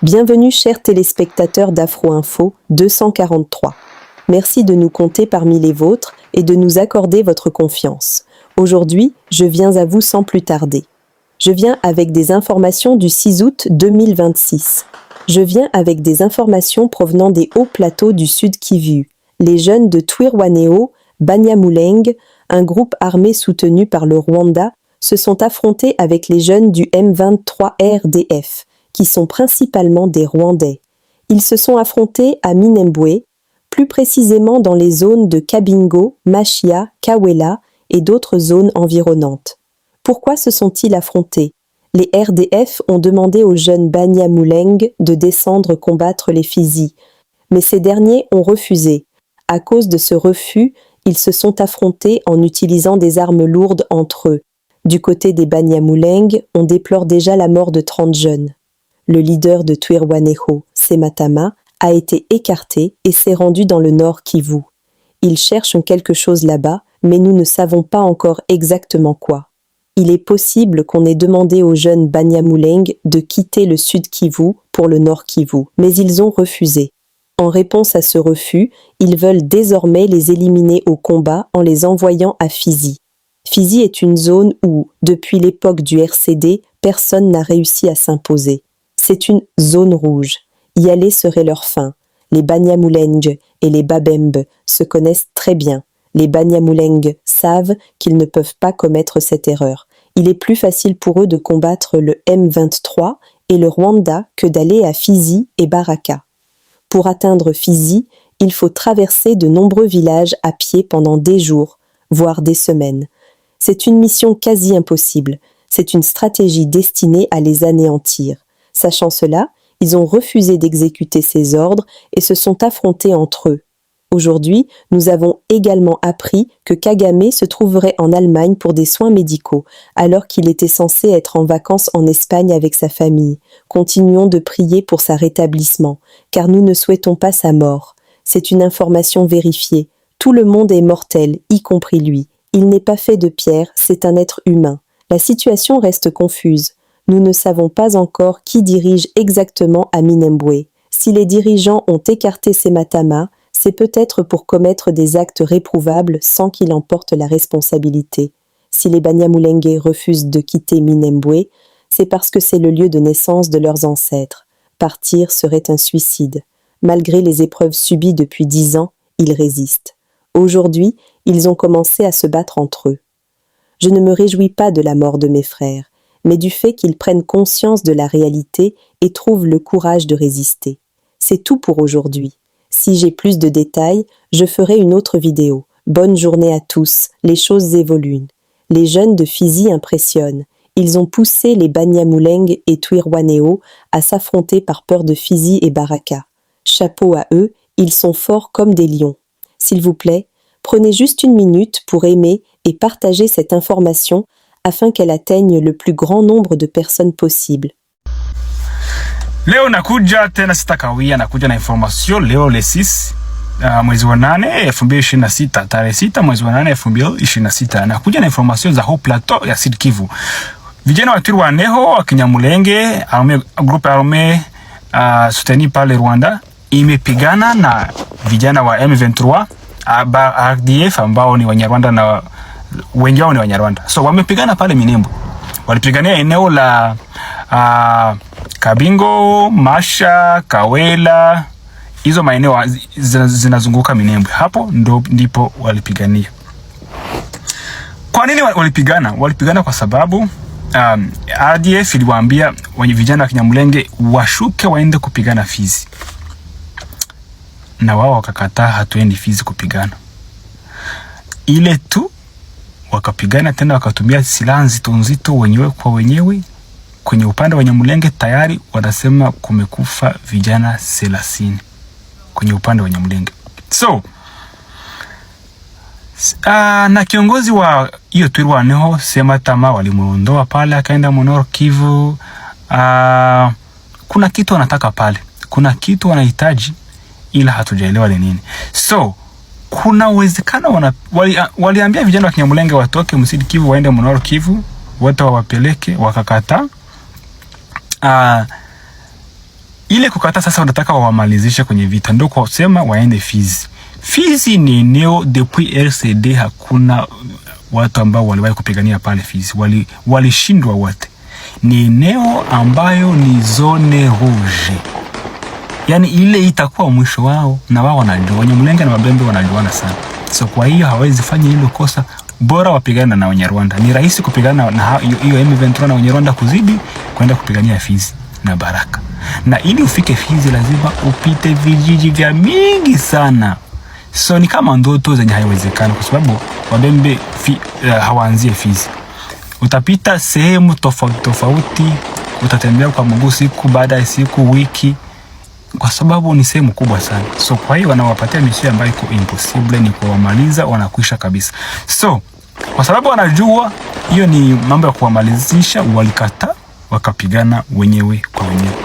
Bienvenue chers téléspectateurs d'Afro Info 243. Merci de nous compter parmi les vôtres et de nous accorder votre confiance. Aujourd'hui, je viens à vous sans plus tarder. Je viens avec des informations du 6 août 2026. Je viens avec des informations provenant des hauts plateaux du Sud Kivu. Les jeunes de Twirwaneho, Banyamulenge, un groupe armé soutenu par le Rwanda, se sont affrontés avec les jeunes du M23 RDF, qui sont principalement des Rwandais. Ils se sont affrontés à Minembwe, plus précisément dans les zones de Kabingo, Machia, Kawela et d'autres zones environnantes. Pourquoi se sont-ils affrontés? Les RDF ont demandé aux jeunes Banyamulenge de descendre combattre les Fizi, mais ces derniers ont refusé. À cause de ce refus, ils se sont affrontés en utilisant des armes lourdes entre eux. Du côté des Banyamulenge, on déplore déjà la mort de 30 jeunes. Le leader de Twirwaneho, Sematama, a été écarté et s'est rendu dans le nord Kivu. Il cherche quelque chose là-bas, mais nous ne savons pas encore exactement quoi. Il est possible qu'on ait demandé aux jeunes Banyamulenge de quitter le sud Kivu pour le nord Kivu, mais ils ont refusé. En réponse à ce refus, ils veulent désormais les éliminer au combat en les envoyant à Fizi. Fizi est une zone où, depuis l'époque du RCD, personne n'a réussi à s'imposer. C'est une zone rouge. Y aller serait leur fin. Les Banyamulenge et les Babembe se connaissent très bien. Les Banyamulenge savent qu'ils ne peuvent pas commettre cette erreur. Il est plus facile pour eux de combattre le M23 et le Rwanda que d'aller à Fizi et Baraka. Pour atteindre Fizi, il faut traverser de nombreux villages à pied pendant des jours, voire des semaines. C'est une mission quasi impossible. C'est une stratégie destinée à les anéantir. Sachant cela, ils ont refusé d'exécuter ces ordres et se sont affrontés entre eux. Aujourd'hui, nous avons également appris que Kagame se trouverait en Allemagne pour des soins médicaux, alors qu'il était censé être en vacances en Espagne avec sa famille. Continuons de prier pour sa rétablissement, car nous ne souhaitons pas sa mort. C'est une information vérifiée. Tout le monde est mortel, y compris lui. Il n'est pas fait de pierre, c'est un être humain. La situation reste confuse. Nous ne savons pas encore qui dirige exactement à Minembwe. Si les dirigeants ont écarté Sematama, c'est peut-être pour commettre des actes réprouvables sans qu'il en porte la responsabilité. Si les Banyamulenge refusent de quitter Minembwe, c'est parce que c'est le lieu de naissance de leurs ancêtres. Partir serait un suicide. Malgré les épreuves subies depuis 10 ans, ils résistent. Aujourd'hui, ils ont commencé à se battre entre eux. Je ne me réjouis pas de la mort de mes frères, mais du fait qu'ils prennent conscience de la réalité et trouvent le courage de résister. C'est tout pour aujourd'hui. Si j'ai plus de détails, je ferai une autre vidéo. Bonne journée à tous, les choses évoluent. Les jeunes de Fizi impressionnent. Ils ont poussé les Banyamulenge et Twirwaneho à s'affronter par peur de Fizi et Baraka. Chapeau à eux, ils sont forts comme des lions. S'il vous plaît, prenez juste une minute pour aimer et partager cette information afin qu'elle atteigne le plus grand nombre de personnes possible. Leo nakuja tena sitakawia, nakuja na information leo le 6 mwezi wa 8 2026, tarehe 6 mwezi wa 8 2026. Nakuja na information za Haut Plateau ya Sud Kivu. Vijana wa Twirwaneho wa Kinyamulenge, groupe armé soutenu par le Rwanda, imepigana na vijana wa M23 RDF ambao ni Wanyarwanda na wengi wao ni Wanyarwanda. So wamepigana pale Minembwe. Walipigania eneo la Kabingo, Masha, Kawela, hizo maeneo zinazunguka Minembwe. Hapo ndipo walipigania. Kwa nini walipigana? Walipigana kwa sababu RDF iliwaambia vijana wa Kinyamulenge washuke waende kupigana Fizi. Na wao wakakataa, hatuendi Fizi kupigana. Ile tu wakapigana tena, wakatumia silaha nzito wenyewe kwa wenyewe. Kwenye upande wa Nyamulenge tayari wanasema kumekufa vijana 30 kwenye upande wa Nyamulenge. So na kiongozi wa hiyo Twirwaneho Sematama walimuondoa pale, akaenda Nord Kivu. Kuna kitu wanataka pale, kuna kitu wanahitaji, ila hatujaelewa ni nini. So kuna uwezekano waliambia vijana wa Kinyamulenge watoke Msidi Kivu waende Nord Kivu, wote wawapeleke, wakakataa. ile kukata sasa wanataka wawamalizishe kwenye vita, ndio kwa kusema waende Fizi. Fizi ni eneo depuis RCD, hakuna watu ambao waliwahi kupigania pale Fizi, walishindwa wote. Ni eneo ambayo ni zone rouge, yani ile itakuwa mwisho wao, na wao wanajua, Wanyamulenge na Wabembe wanajuana sana. So kwa hiyo hawezi fanya hilo kosa, bora wapigana na Wanyarwanda. Ni rahisi kupigana na hiyo M23 na Wanyarwanda kuzidi kwenda kupigania Fizi na Baraka. Na ili ufike Fizi lazima upite vijiji vya mingi sana. So ni kama ndoto zenye haiwezekana, kwa sababu Wabembe hawaanzie Fizi. Utapita sehemu tofauti tofauti, utatembea kwa mguu siku baada ya siku, wiki, kwa sababu ni sehemu kubwa sana. So kwa hiyo wanawapatia mishia ambayo iko impossible, ni kuwamaliza, wanakwisha kabisa. So kwa sababu wanajua hiyo ni mambo ya kuwamalizisha, walikata wakapigana wenyewe kwa wenyewe.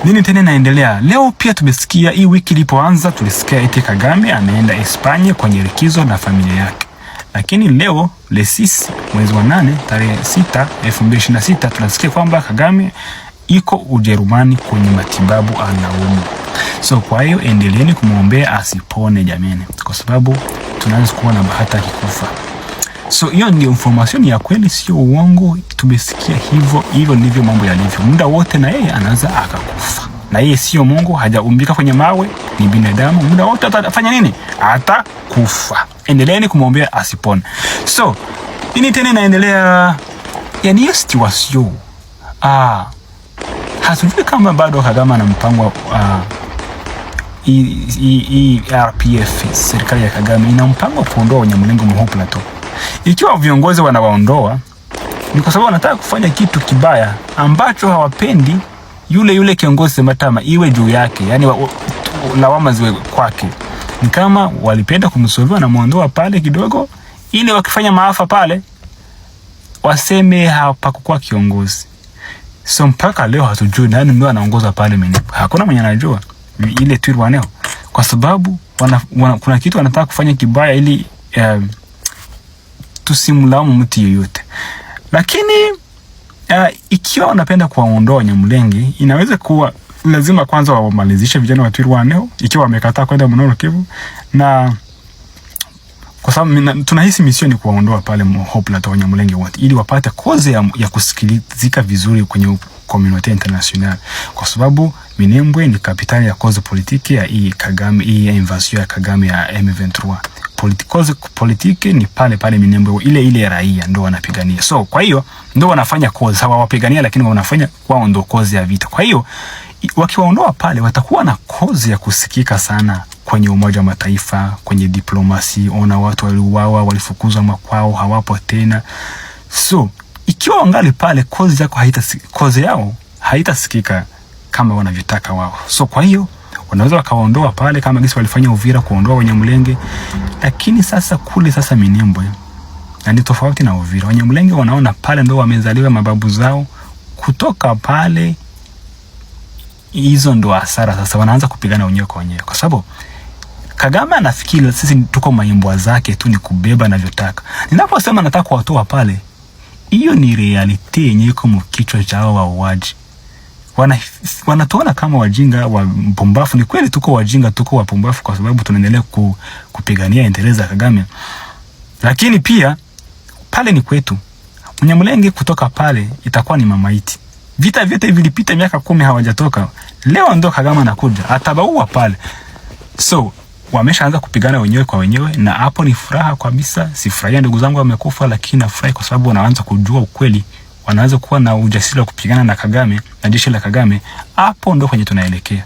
Nini tena naendelea? Leo pia tumesikia, hii wiki ilipoanza tulisikia eti Kagame ameenda Espanya kwenye likizo na familia yake. Lakini leo le 6 mwezi wa 8 tarehe 6 2026 tunasikia kwamba Kagame iko Ujerumani kwenye matibabu, anaumwa. So kwa hiyo endeleeni kumuombea asipone jameni, kwa sababu tunaanza kuwa na bahati akikufa. So hiyo ndio information ya kweli, sio uongo. Tumesikia hivyo ndivyo mambo yalivyo. Muda wote na yeye anaweza akakufa. Na yeye sio Mungu, hajaumbika kwenye mawe, ni binadamu. Muda wote atafanya nini? Atakufa. Endeleeni kumwombea asipone. So nini tena inaendelea? Yani hiyo situation hatujui kama bado Kagame ana mpango RPF, serikali ya Kagame ina mpango kuondoa Wanyamulenge Mhoho Plateau. Ikiwa viongozi wanawaondoa, ni kwa sababu wanataka kufanya kitu kibaya ambacho hawapendi yule kiongozi Matama iwe juu yake, yani lawama ziwe kwake. Ni kama walipenda kumsolve na muondoa pale kidogo, ili wakifanya maafa pale waseme hapakuwa kiongozi. So mpaka leo hatujui nani ndio anaongoza pale mimi. Hakuna mwenye anajua ile Twirwaneho, kwa sababu kuna kitu wanataka kufanya kibaya ili tusimlaumu mtu yeyote. Lakini ikiwa wanapenda kuwaondoa Wanyamulenge, inaweza kuwa lazima kwanza wamalizishe vijana wa Twirwaneho, ikiwa wamekataa kwenda Mnoro Kivu, na kwa sababu tunahisi mission ni kuwaondoa pale Mhoho Plateau Wanyamulenge wote, ili wapate koze ya kusikilizika vizuri kwenye community international, kwa sababu Minembwe ni kapitali ya koze politiki ya Kagame, invasion ya Kagame ya M23. Politiki ni pale Minembwe, ile ya raia ndio wanapigania. So kwa hiyo ndio wanafanya koze, sawa wapigania, lakini wanafanya kwao ndio koze ya vita. Kwa hiyo wakiwaondoa pale watakuwa na koze ya kusikika sana kwenye Umoja wa Mataifa, kwenye diplomasi. Ona watu waliuawa, walifukuzwa makwao, hawapo tena. So ikiwa wangali pale, koze yao haitasikika kama wanavyotaka wao. So kwa hiyo wanaweza wakaondoa pale kama gisi walifanya Uvira kuondoa Wanyamulenge. Lakini sasa kule sasa Minembwe, na ni tofauti na Uvira. Wanyamulenge wanaona pale ndio wamezaliwa mababu zao, kutoka pale hizo ndo hasara. Sasa wanaanza kupigana wenyewe kwa wenyewe, kwa sababu Kagame anafikiri sisi tuko maimbwa zake tu, ni kubeba anavyotaka. Ninaposema nataka kuwatoa pale, hiyo ni reality yenyewe iko mkichwa chao wauaji. Wanatuona kama wajinga wa mpumbafu. Ni kweli tuko wajinga, tuko wapumbafu, kwa sababu tunaendelea kupigania interest za Kagame. Lakini pia pale ni kwetu. Mnyamulenge kutoka pale itakuwa ni mamaiti. Vita vyote vilipita miaka 10 hawajatoka. Leo ndo Kagame anakuja atabaua pale. So wameshaanza kupigana wenyewe kwa wenyewe, na hapo ni furaha kabisa. Sifurahia ndugu zangu wamekufa, lakini nafurahi kwa sababu wanaanza kujua ukweli. Wanaanza kuwa na ujasiri wa kupigana na Kagame na jeshi la Kagame. Hapo ndo kwenye tunaelekea.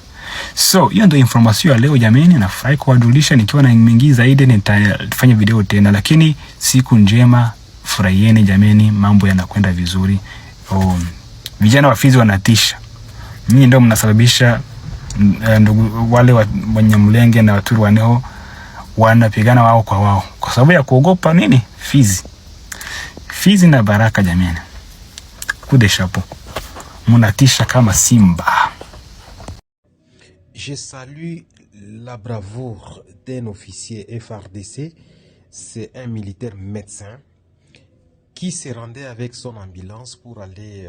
So hiyo ndo information ya leo jameni, nafurahi kuwajulisha. Nikiwa na mengi zaidi nitafanya video tena, lakini siku njema, furahieni jameni, mambo yanakwenda vizuri. Vijana wa Fizi wanatisha. Nyinyi ndio mnasababisha ndugu wale Wanyamulenge na Twirwaneho wanapigana wao kwa wao, kwa sababu ya kuogopa nini? Fizi na Baraka jameni. Coup de chapeau. Munatisha kama simba. Je salue la bravoure d'un officier FARDC. C'est un militaire médecin qui se rendait avec son ambulance pour aller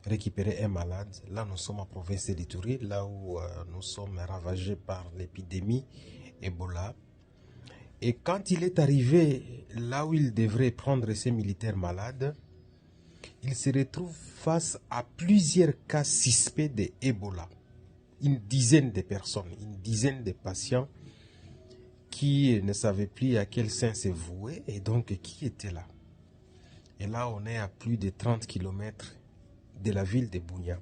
récupérer un malade. Là, nous sommes en province de l'Ituri, là où nous sommes ravagés par l'épidémie Ebola. Et quand il est arrivé là où il devrait prendre ces militaires malades, il se retrouve face à plusieurs cas suspects d'Ebola. Une dizaine de personnes, une dizaine de patients qui ne savaient plus à quel sein se vouer et donc qui étaient là. Et là, on est à plus de 30 km de la ville de Bunia.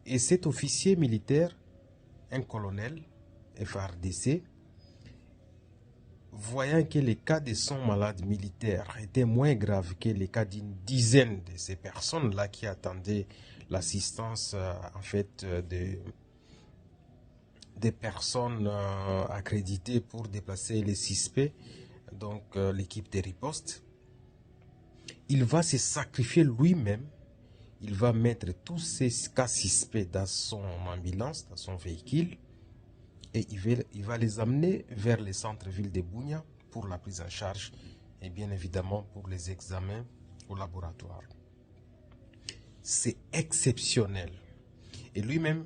Et cet officier militaire, un colonel FARDC, voyant que les cas de son malade militaire étaient moins graves que les cas d'une dizaine de ces personnes-là qui attendaient l'assistance des personnes accréditées pour déplacer les suspects, donc l'équipe de riposte, il va se sacrifier lui-même. Il va mettre tous ces cas suspects dans son ambulance, dans son véhicule, et il va les amener vers le centre-ville de Bunia pour la prise en charge et bien évidemment pour les examens au laboratoire. C'est exceptionnel. Et lui-même,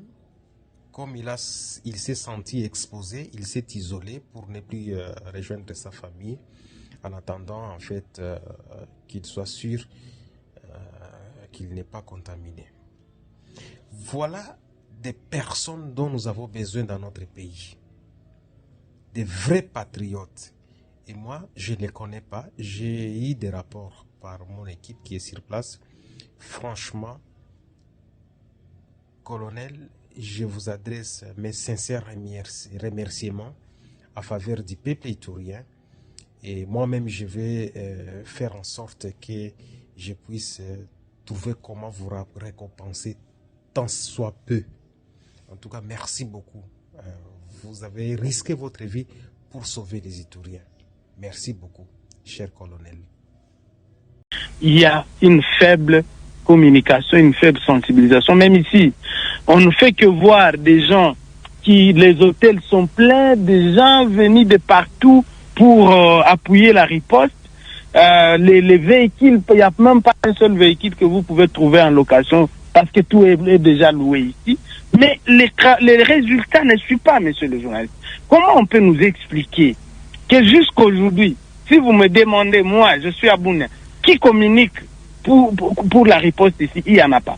comme il s'est senti exposé, il s'est isolé pour ne plus rejoindre sa famille en attendant en fait qu'il soit sûr qu'il n'est pas contaminé. Voilà des personnes dont nous avons besoin dans notre pays. Des vrais patriotes. Et moi, je ne les connais pas. J'ai eu des rapports par mon équipe qui est sur place. Franchement, colonel, je vous adresse mes sincères remerciements à faveur du peuple iturien. Et moi-même, je vais faire en sorte que je puisse trouver comment vous récompenser tant soit peu. En tout cas, merci beaucoup. Vous avez risqué votre vie pour sauver les Ituriens. Merci beaucoup, cher colonel. Il y a une faible communication, une faible sensibilisation. Même ici, on ne fait que voir des gens les hôtels sont pleins, des gens venus de partout pour appuyer la riposte. Les véhicules, il n'y a même pas un seul véhicule que vous pouvez trouver en location parce que tout est déjà loué ici. Mais les résultats ne suivent pas, monsieur le journaliste. Comment on peut nous expliquer que jusqu'aujourd'hui, si vous me demandez, moi, je suis à Bunia, qui communique pour la riposte ici? Il n'y en a pas.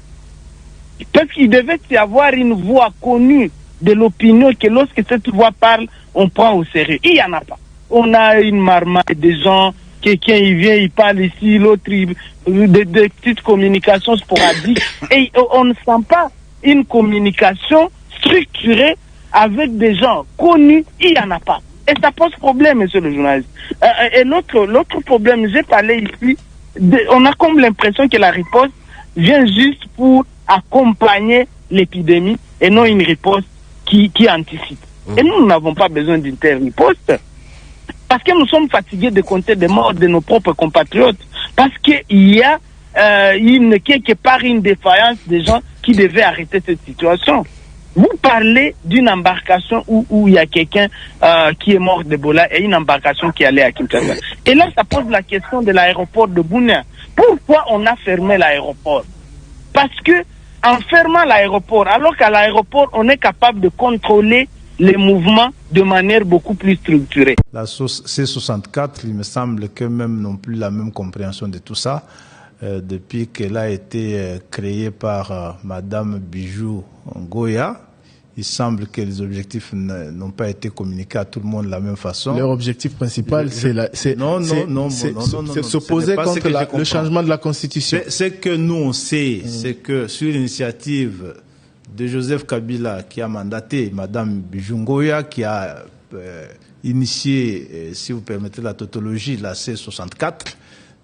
Parce qu'il devait y avoir une voix connue de l'opinion que lorsque cette voix parle, on prend au sérieux. Il n'y en a pas. On a une marmaille des gens, quelqu'un il vient, il parle ici, l'autre, de petites communications sporadiques. Et on ne sent pas une communication structurée avec des gens connus. Il n'y en a pas. Et ça pose problème, monsieur le journaliste. Et l'autre problème, j'ai parlé ici, on a comme l'impression que la riposte vient juste pour accompagner l'épidémie et non une riposte qui anticipe. Et nous n'avons pas besoin d'une telle riposte parce que nous sommes fatigués de compter des morts de nos propres compatriotes, parce qu'il y a quelque part une défaillance des gens qui devaient arrêter cette situation. Vous parlez d'une embarcation où il y a quelqu'un qui est mort d'Ebola et une embarcation qui allait à Kinshasa. Et là, ça pose la question de l'aéroport de Bunia. Pourquoi on a fermé l'aéroport? Parce que en fermant l'aéroport, alors qu'à l'aéroport, on est capable de contrôler les mouvements de manière beaucoup plus structurée. La sauce C64, il me semble que même n'ont plus la même compréhension de tout ça. Depuis qu'elle a été créée par Madame Bijou Ngoya, il semble que les objectifs n'ont pas été communiqués à tout le monde de la même façon. Leur objectif principal, c'est s'opposer contre le changement de la Constitution. Ce que nous on sait, c'est que sur l'initiative de Joseph Kabila, qui a mandaté Madame Bijou Ngoya, qui a initié, si vous permettez la tautologie, la C64,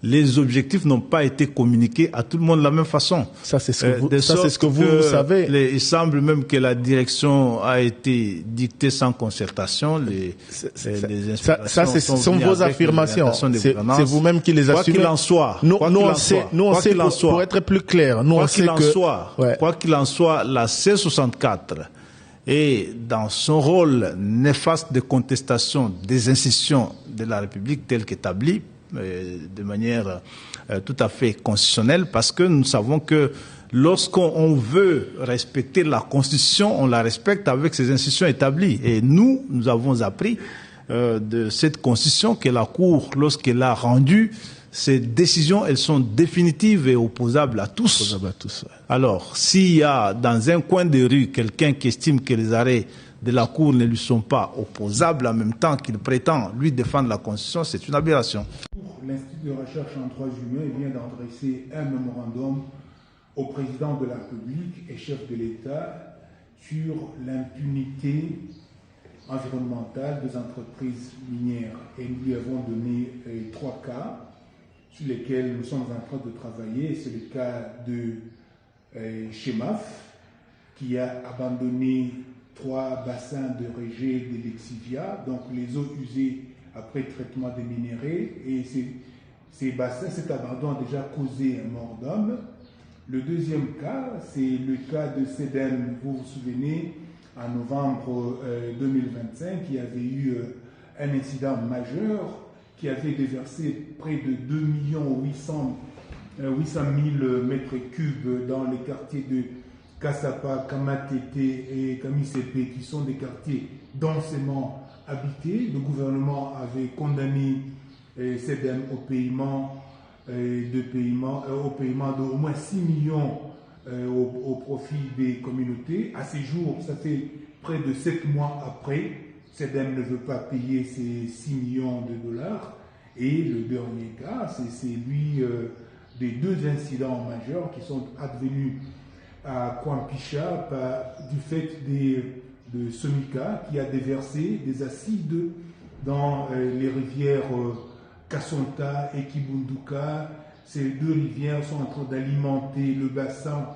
les objectifs n'ont pas été communiqués à tout le monde de la même façon. Ça, c'est ce que vous savez. Il semble même que la direction a été dictée sans concertation. Ce sont vos affirmations. C'est vous-même qui les assumez. Quoi qu'il en soit, nous on sait pour être plus clair, nous on sait que... Quoi qu'il en soit, la C64 est dans son rôle néfaste de contestation des institutions de la République telles qu'établies, de manière tout à fait constitutionnelle, parce que nous savons que Lorsqu'on veut respecter la Constitution, on la respecte avec ses institutions établies. Et nous avons appris de cette Constitution que la Cour, lorsqu'elle a rendu, ces décisions, elles sont définitives et opposables à tous. Alors, s'il y a dans un coin de rue quelqu'un qui estime que les arrêts de la Cour ne lui sont pas opposables en même temps qu'il prétend lui défendre la Constitution, c'est une aberration. L'Institut de recherche en droits humains vient d'adresser un mémorandum au président de la République et chef de l'État sur l'impunité environnementale des entreprises minières. Et nous lui avons donné 3 cas sur lesquels nous sommes en train de travailler. C'est le cas de Chemaf, qui a abandonné 3 bassins de rejet de Lexivia, donc les eaux usées après traitement des minéraux. Et ces bassins, cet abandon a déjà causé un mort d'homme. Le deuxième cas, c'est le cas de Sedem, vous vous souvenez, en novembre 2025, il y avait eu un incident majeur qui avait déversé près de 2 800 000 mètres cubes dans les quartiers de Kassapa, Kamatete et Kamisepe, qui sont des quartiers densément habités. Le gouvernement avait condamné Sedem au paiement d'au moins 6 millions au profit des communautés. À ces jours, ça fait près de 7 mois après, Sedem ne veut pas payer ces 6 millions de dollars. Et le dernier cas, c'est celui des 2 incidents majeurs qui sont advenus à Kwampisha du fait de Somika qui a déversé des acides dans les rivières Kasonta et Kibunduka. Ces 2 rivières sont en train d'alimenter le bassin,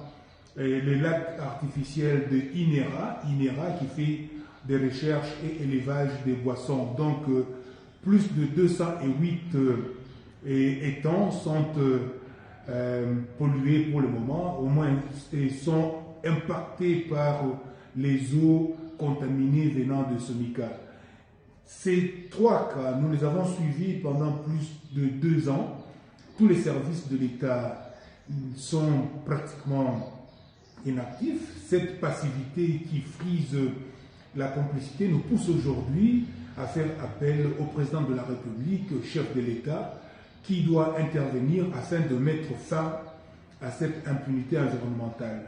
le lac artificiel de Inera qui fait des recherches et élevage des boissons. Donc, plus de 208 étangs sont pollués pour le moment, au moins ils sont impactés par les eaux contaminées venant de Somika. Ces 3 cas, nous les avons suivis pendant plus de 2 ans. Tous les services de l'État sont pratiquement inactifs. Cette passivité qui frise la complicité nous pousse aujourd'hui à faire appel au président de la République, chef de l'État, qui doit intervenir afin de mettre fin à cette impunité environnementale.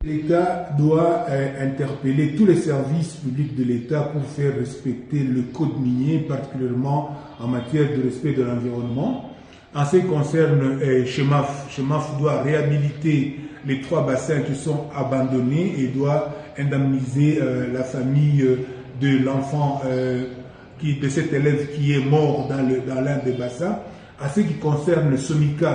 L'État doit interpeller tous les services publics de l'État pour faire respecter le code minier, particulièrement en matière de respect de l'environnement. En ce qui concerne Chemaf doit réhabiliter les 3 bassins qui sont abandonnés et doit indemniser la famille de l'enfant, de cet élève qui est mort dans l'un des bassins. En ce qui concerne Somika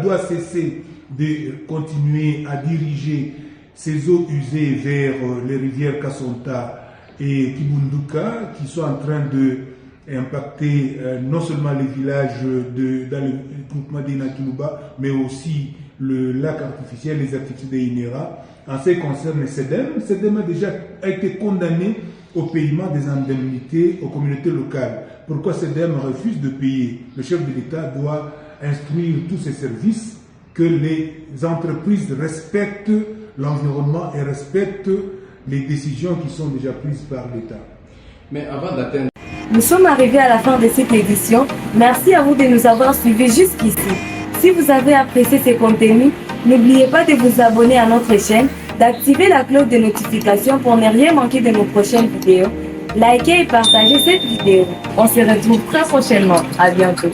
doit cesser de continuer à diriger ces eaux usées vers les rivières Kasonta et Kibunduka, qui sont en train d'impacter non seulement les villages dans le groupement d'Inakinuba, mais aussi le lac artificiel, les activités d'Inera. En ce qui concerne Sedem a déjà été condamné au paiement des indemnités aux communautés locales. Pourquoi Sedem refuse de payer? Le chef de l'État doit instruire tous ses services que les entreprises respectent l'environnement et respectent les décisions qui sont déjà prises par l'État. Mais avant d'atteindre... Nous sommes arrivés à la fin de cette édition. Merci à vous de nous avoir suivis jusqu'ici. Si vous avez apprécié ces contenus, n'oubliez pas de vous abonner à notre chaîne, d'activer la cloche de notification pour ne rien manquer de nos prochaines vidéos. Likez et partagez cette vidéo. On se retrouve très prochainement. À bientôt.